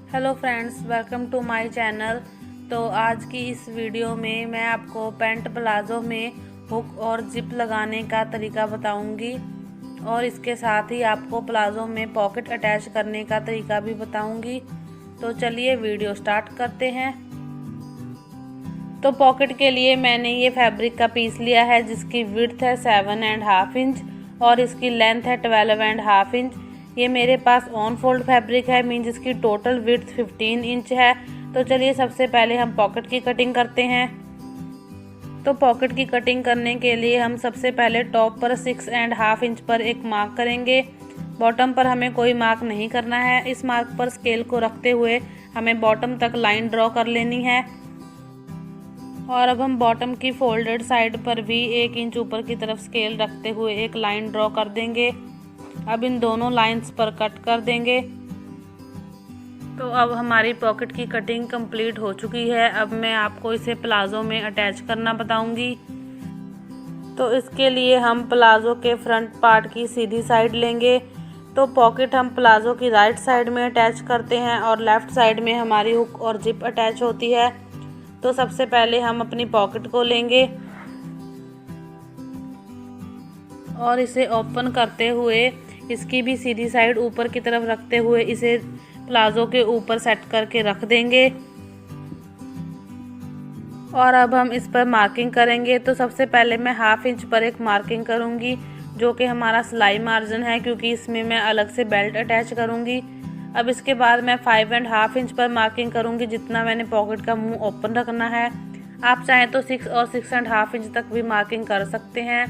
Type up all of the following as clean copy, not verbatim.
Hello friends, welcome to my channel. तो आज की इस वीडियो में मैं आपको पैंट प्लाज़ो में हुक और जिप लगाने का तरीका बताऊंगी और इसके साथ ही आपको प्लाज़ो में पॉकेट अटैच करने का तरीका भी बताऊंगी। तो चलिए वीडियो स्टार्ट करते हैं। तो पॉकेट के लिए मैंने ये फैब्रिक का पीस लिया है जिसकी विड्थ है 7.5 इंच और इसकी लेंथ है 12.5 इंच। ये मेरे पास ऑन फोल्ड फैब्रिक है, मीन्स इसकी टोटल विड्थ 15 इंच है। तो चलिए सबसे पहले हम पॉकेट की कटिंग करते हैं। तो पॉकेट की कटिंग करने के लिए हम सबसे पहले टॉप पर 6.5 इंच पर एक मार्क करेंगे। बॉटम पर हमें कोई मार्क नहीं करना है। इस मार्क पर स्केल को रखते हुए हमें बॉटम तक लाइन ड्रॉ कर लेनी है। और अब हम बॉटम की फोल्डेड साइड पर भी 1 इंच ऊपर की तरफ स्केल रखते हुए एक लाइन ड्रॉ कर देंगे। अब इन दोनों लाइंस पर कट कर देंगे। तो अब हमारी पॉकेट की कटिंग कंप्लीट हो चुकी है। अब मैं आपको इसे प्लाज़ो में अटैच करना बताऊंगी। तो इसके लिए हम प्लाज़ो के फ्रंट पार्ट की सीधी साइड लेंगे। तो पॉकेट हम प्लाज़ो की राइट साइड में अटैच करते हैं और लेफ़्ट साइड में हमारी हुक और जिप अटैच होती है। तो सबसे पहले हम अपनी पॉकेट को लेंगे और इसे ओपन करते हुए इसकी भी सीधी साइड ऊपर की तरफ रखते हुए इसे प्लाज़ो के ऊपर सेट करके रख देंगे। और अब हम इस पर मार्किंग करेंगे। तो सबसे पहले मैं 1/2 इंच पर एक मार्किंग करूंगी जो कि हमारा सिलाई मार्जिन है, क्योंकि इसमें मैं अलग से बेल्ट अटैच करूंगी। अब इसके बाद मैं 5.5 इंच पर मार्किंग करूंगी, जितना मैंने पॉकेट का मुंह ओपन रखना है। आप चाहें तो 6 और 6.5 इंच तक भी मार्किंग कर सकते हैं।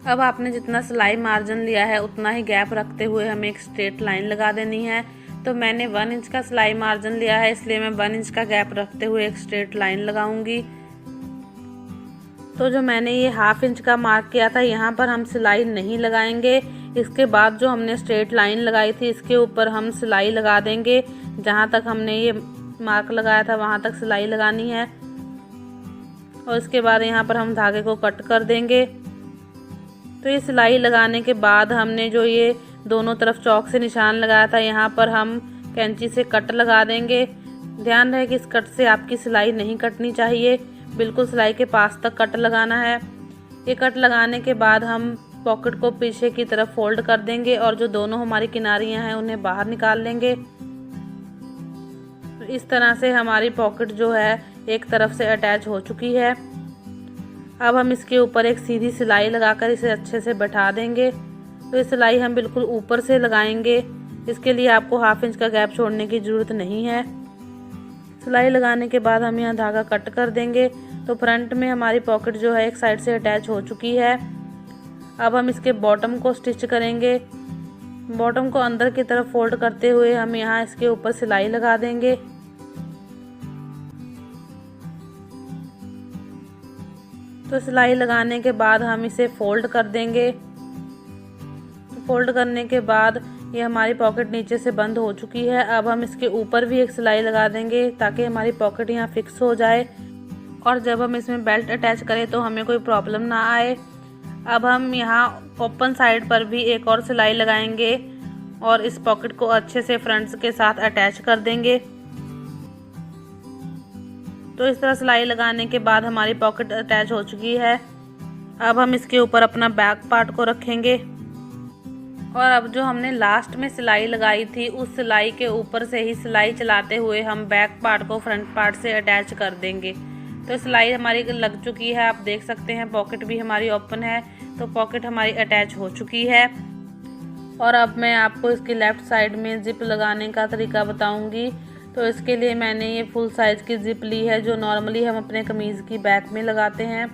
अब आपने जितना सिलाई मार्जिन लिया है उतना ही गैप रखते हुए हमें एक स्ट्रेट लाइन लगा देनी है। तो मैंने 1 इंच का सिलाई मार्जिन लिया है, इसलिए मैं 1 इंच का गैप रखते हुए एक स्ट्रेट लाइन लगाऊंगी। तो जो मैंने ये 1/2 इंच का मार्क किया था, यहाँ पर हम सिलाई नहीं लगाएंगे। इसके बाद जो हमने स्ट्रेट लाइन लगाई थी इसके ऊपर हम सिलाई लगा देंगे। जहाँ तक हमने ये मार्क लगाया था वहाँ तक सिलाई लगानी है। और इसके बाद यहाँ पर हम धागे को कट कर देंगे। तो ये सिलाई लगाने के बाद हमने जो ये दोनों तरफ चौक से निशान लगाया था, यहाँ पर हम कैंची से कट लगा देंगे। ध्यान रहे कि इस कट से आपकी सिलाई नहीं कटनी चाहिए, बिल्कुल सिलाई के पास तक कट लगाना है। ये कट लगाने के बाद हम पॉकेट को पीछे की तरफ फोल्ड कर देंगे और जो दोनों हमारी किनारियाँ हैं उन्हें बाहर निकाल लेंगे। तो इस तरह से हमारी पॉकेट जो है एक तरफ से अटैच हो चुकी है। अब हम इसके ऊपर एक सीधी सिलाई लगाकर इसे अच्छे से बैठा देंगे। तो ये सिलाई हम बिल्कुल ऊपर से लगाएंगे। इसके लिए आपको 1/2 इंच का गैप छोड़ने की ज़रूरत नहीं है। सिलाई लगाने के बाद हम यहाँ धागा कट कर देंगे। तो फ्रंट में हमारी पॉकेट जो है एक साइड से अटैच हो चुकी है। अब हम इसके बॉटम को स्टिच करेंगे। बॉटम को अंदर की तरफ फोल्ड करते हुए हम यहाँ इसके ऊपर सिलाई लगा देंगे। तो सिलाई लगाने के बाद हम इसे फोल्ड कर देंगे। फोल्ड करने के बाद ये हमारी पॉकेट नीचे से बंद हो चुकी है। अब हम इसके ऊपर भी एक सिलाई लगा देंगे ताकि हमारी पॉकेट यहाँ फिक्स हो जाए और जब हम इसमें बेल्ट अटैच करें तो हमें कोई प्रॉब्लम ना आए। अब हम यहाँ ओपन साइड पर भी एक और सिलाई लगाएंगे और इस पॉकेट को अच्छे से फ्रंट्स के साथ अटैच कर देंगे। तो इस तरह सिलाई लगाने के बाद हमारी पॉकेट अटैच हो चुकी है। अब हम इसके ऊपर अपना बैक पार्ट को रखेंगे और अब जो हमने लास्ट में सिलाई लगाई थी उस सिलाई के ऊपर से ही सिलाई चलाते हुए हम बैक पार्ट को फ्रंट पार्ट से अटैच कर देंगे। तो सिलाई हमारी लग चुकी है, आप देख सकते हैं पॉकेट भी हमारी ओपन है। तो पॉकेट हमारी अटैच हो चुकी है। और अब मैं आपको इसकी लेफ़्ट साइड में जिप लगाने का तरीका बताऊंगी। तो इसके लिए मैंने ये फुल साइज़ की जिप ली है जो नॉर्मली हम अपने कमीज़ की बैक में लगाते हैं।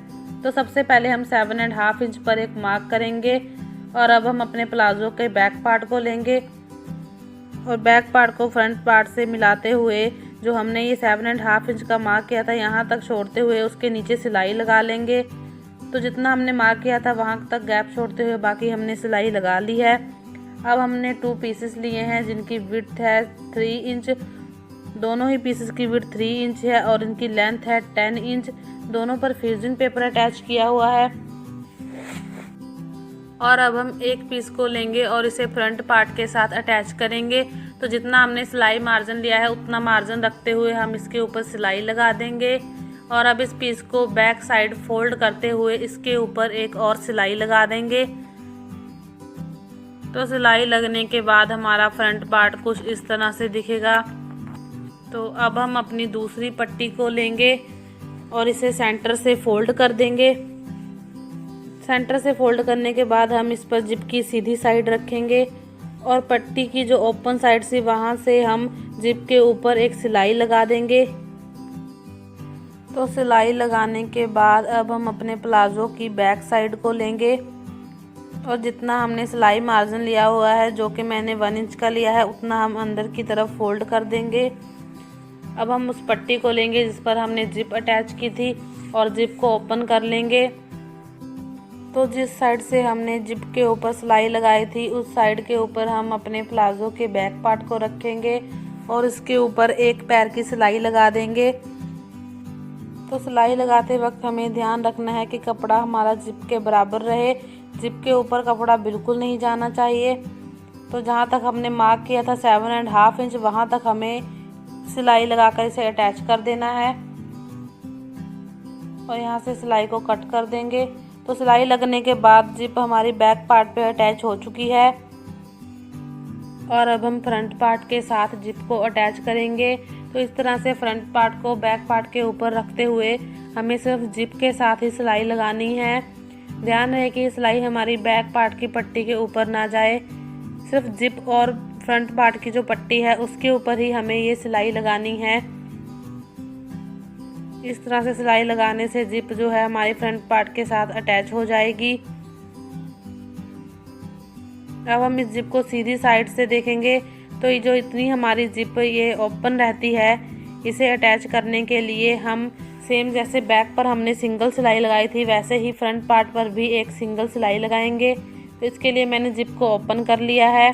तो सबसे पहले हम 7.5 इंच पर एक मार्क करेंगे और अब हम अपने प्लाज़ो के बैक पार्ट को लेंगे और बैक पार्ट को फ्रंट पार्ट से मिलाते हुए जो हमने ये 7.5 इंच का मार्क किया था यहाँ तक छोड़ते हुए उसके नीचे सिलाई लगा लेंगे। तो जितना हमने मार्क किया था वहाँ तक गैप छोड़ते हुए बाकी हमने सिलाई लगा ली है। अब हमने 2 पीसेस लिए हैं जिनकी विड्थ है 3 इंच। दोनों ही पीसेस की विड्थ 3 इंच है और इनकी लेंथ है 10 इंच। दोनों पर फ्यूजिंग पेपर अटैच किया हुआ है। और अब हम एक पीस को लेंगे और इसे फ्रंट पार्ट के साथ अटैच करेंगे। तो तो जितना हमने सिलाई मार्जिन लिया है उतना मार्जिन रखते हुए हम इसके ऊपर सिलाई लगा देंगे। और अब इस पीस को बैक साइड फोल्ड करते हुए इसके ऊपर एक और सिलाई लगा देंगे। तो सिलाई लगने के बाद हमारा फ्रंट पार्ट कुछ इस तरह से दिखेगा। तो अब हम अपनी दूसरी पट्टी को लेंगे और इसे सेंटर से फोल्ड कर देंगे। सेंटर से फोल्ड करने के बाद हम इस पर जिप की सीधी साइड रखेंगे और पट्टी की जो ओपन साइड से वहां से हम जिप के ऊपर एक सिलाई लगा देंगे। तो सिलाई लगाने के बाद अब हम अपने प्लाजो की बैक साइड को लेंगे और जितना हमने सिलाई मार्जिन लिया हुआ है, जो कि मैंने 1 इंच का लिया है, उतना हम अंदर की तरफ फोल्ड कर देंगे। अब हम उस पट्टी को लेंगे जिस पर हमने जिप अटैच की थी और जिप को ओपन कर लेंगे। तो जिस साइड से हमने जिप के ऊपर सिलाई लगाई थी उस साइड के ऊपर हम अपने प्लाजो के बैक पार्ट को रखेंगे और इसके ऊपर एक पैर की सिलाई लगा देंगे। तो सिलाई लगाते वक्त हमें ध्यान रखना है कि कपड़ा हमारा जिप के बराबर रहे। जिप के ऊपर कपड़ा बिल्कुल नहीं जाना चाहिए। तो जहाँ तक हमने मार्क किया था 7.5 इंच, वहाँ तक हमें सिलाई लगाकर इसे अटैच कर देना है और यहाँ से सिलाई को कट कर देंगे। तो सिलाई लगने के बाद जिप हमारी बैक पार्ट पे अटैच हो चुकी है और अब हम फ्रंट पार्ट के साथ जिप को अटैच करेंगे। तो इस तरह से फ्रंट पार्ट को बैक पार्ट के ऊपर रखते हुए हमें सिर्फ जिप के साथ ही सिलाई लगानी है। ध्यान रहे कि सिलाई हमारी बैक पार्ट की पट्टी के ऊपर ना जाए, सिर्फ जिप और फ्रंट पार्ट की जो पट्टी है उसके ऊपर ही हमें ये सिलाई लगानी है। इस तरह से सिलाई लगाने से जिप जो है हमारी फ्रंट पार्ट के साथ अटैच हो जाएगी। अब हम इस जिप को सीधी साइड से देखेंगे तो ये जो इतनी हमारी जिप ये ओपन रहती है, इसे अटैच करने के लिए हम सेम जैसे बैक पर हमने सिंगल सिलाई लगाई थी वैसे ही फ्रंट पार्ट पर भी एक सिंगल सिलाई लगाएंगे। तो इसके लिए मैंने जिप को ओपन कर लिया है।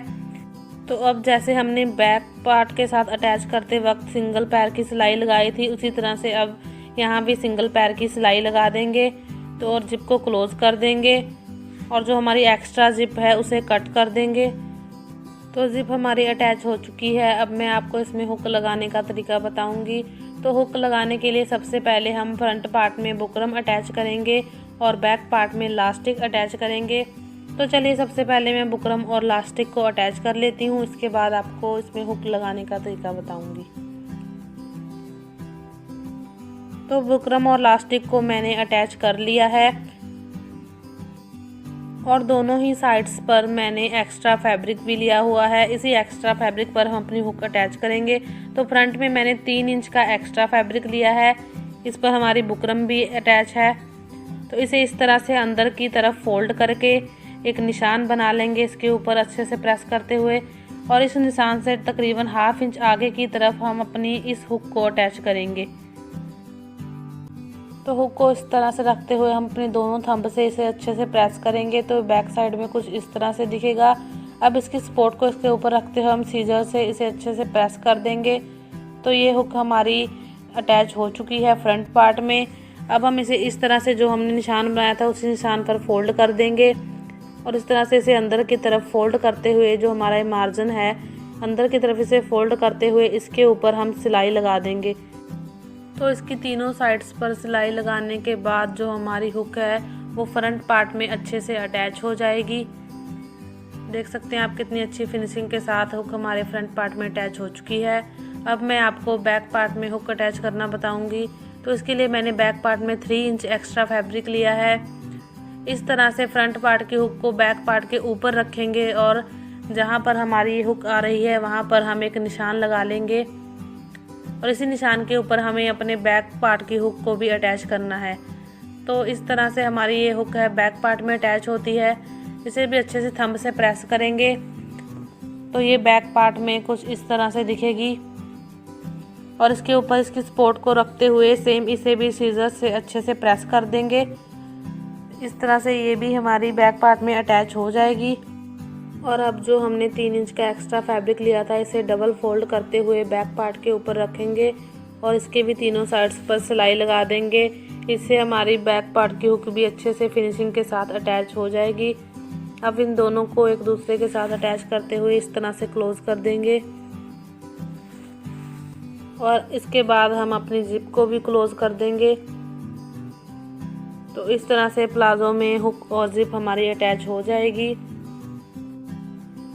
तो अब जैसे हमने बैक पार्ट के साथ अटैच करते वक्त सिंगल पैर की सिलाई लगाई थी, उसी तरह से अब यहाँ भी सिंगल पैर की सिलाई लगा देंगे। तो और जिप को क्लोज कर देंगे और जो हमारी एक्स्ट्रा जिप है उसे कट कर देंगे। तो जिप हमारी अटैच हो चुकी है। अब मैं आपको इसमें हुक लगाने का तरीका बताऊंगी। तो हुक लगाने के लिए सबसे पहले हम फ्रंट पार्ट में बुकरम अटैच करेंगे और बैक पार्ट में लास्टिक अटैच करेंगे। तो चलिए सबसे पहले मैं बुकरम और लास्टिक को अटैच कर लेती हूँ, इसके बाद आपको इसमें हुक लगाने का तरीका बताऊंगी। तो बुकरम और लास्टिक को मैंने अटैच कर लिया है और दोनों ही साइड्स पर मैंने एक्स्ट्रा फैब्रिक भी लिया हुआ है। इसी एक्स्ट्रा फैब्रिक पर हम अपनी हुक अटैच करेंगे। तो फ्रंट में मैंने 3 इंच का एक्स्ट्रा फैब्रिक लिया है, इस पर हमारी बुकरम भी अटैच है। तो इसे इस तरह से अंदर की तरफ फोल्ड करके एक निशान बना लेंगे इसके ऊपर अच्छे से प्रेस करते हुए और इस निशान से तकरीबन 1/2 इंच आगे की तरफ हम अपनी इस हुक को अटैच करेंगे। तो हुक को इस तरह से रखते हुए हम अपने दोनों थंब से इसे अच्छे से प्रेस करेंगे तो बैक साइड में कुछ इस तरह से दिखेगा। अब इसकी सपोर्ट को इसके ऊपर रखते हुए हम सीजर से इसे अच्छे से प्रेस कर देंगे। तो ये हुक हमारी अटैच हो चुकी है फ्रंट पार्ट में। अब हम इसे इस तरह से जो हमने निशान बनाया था उसी निशान पर फोल्ड कर देंगे और इस तरह से इसे अंदर की तरफ फोल्ड करते हुए जो हमारा मार्जिन है अंदर की तरफ इसे फोल्ड करते हुए इसके ऊपर हम सिलाई लगा देंगे। तो इसकी तीनों साइड्स पर सिलाई लगाने के बाद जो हमारी हुक है वो फ्रंट पार्ट में अच्छे से अटैच हो जाएगी। देख सकते हैं आप कितनी अच्छी फिनिशिंग के साथ हुक हमारे फ्रंट पार्ट में अटैच हो चुकी है। अब मैं आपको बैक पार्ट में हुक अटैच करना बताऊंगी। तो इसके लिए मैंने बैक पार्ट में 3 इंच एक्स्ट्रा फैब्रिक लिया है। इस तरह से फ्रंट पार्ट की हुक को बैक पार्ट के ऊपर रखेंगे और जहाँ पर हमारी हुक आ रही है वहाँ पर हम एक निशान लगा लेंगे और इसी निशान के ऊपर हमें अपने बैक पार्ट की हुक को भी अटैच करना है। तो इस तरह से हमारी ये हुक है बैक पार्ट में अटैच होती है। इसे भी अच्छे से थंब से प्रेस करेंगे तो ये बैक पार्ट में कुछ इस तरह से दिखेगी और इसके ऊपर इसकी सपोर्ट को रखते हुए सेम इसे भी सीजर से अच्छे से प्रेस कर देंगे। इस तरह से ये भी हमारी बैक पार्ट में अटैच हो जाएगी। और अब जो हमने 3 इंच का एक्स्ट्रा फैब्रिक लिया था इसे डबल फोल्ड करते हुए बैक पार्ट के ऊपर रखेंगे और इसके भी तीनों साइड्स पर सिलाई लगा देंगे। इससे हमारी बैक पार्ट की हुक भी अच्छे से फिनिशिंग के साथ अटैच हो जाएगी। अब इन दोनों को एक दूसरे के साथ अटैच करते हुए इस तरह से क्लोज कर देंगे। और इसके बाद हम अपनी जिप को भी क्लोज कर देंगे। तो इस तरह से प्लाजो में हुक और जिप हमारी अटैच हो जाएगी।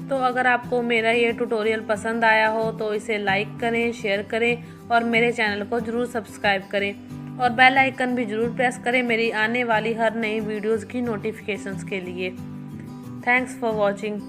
तो अगर आपको मेरा ये ट्यूटोरियल पसंद आया हो तो इसे लाइक करें, शेयर करें और मेरे चैनल को ज़रूर सब्सक्राइब करें और बेल आइकन भी ज़रूर प्रेस करें मेरी आने वाली हर नई वीडियोज़ की नोटिफिकेशंस के लिए। Thanks for watching.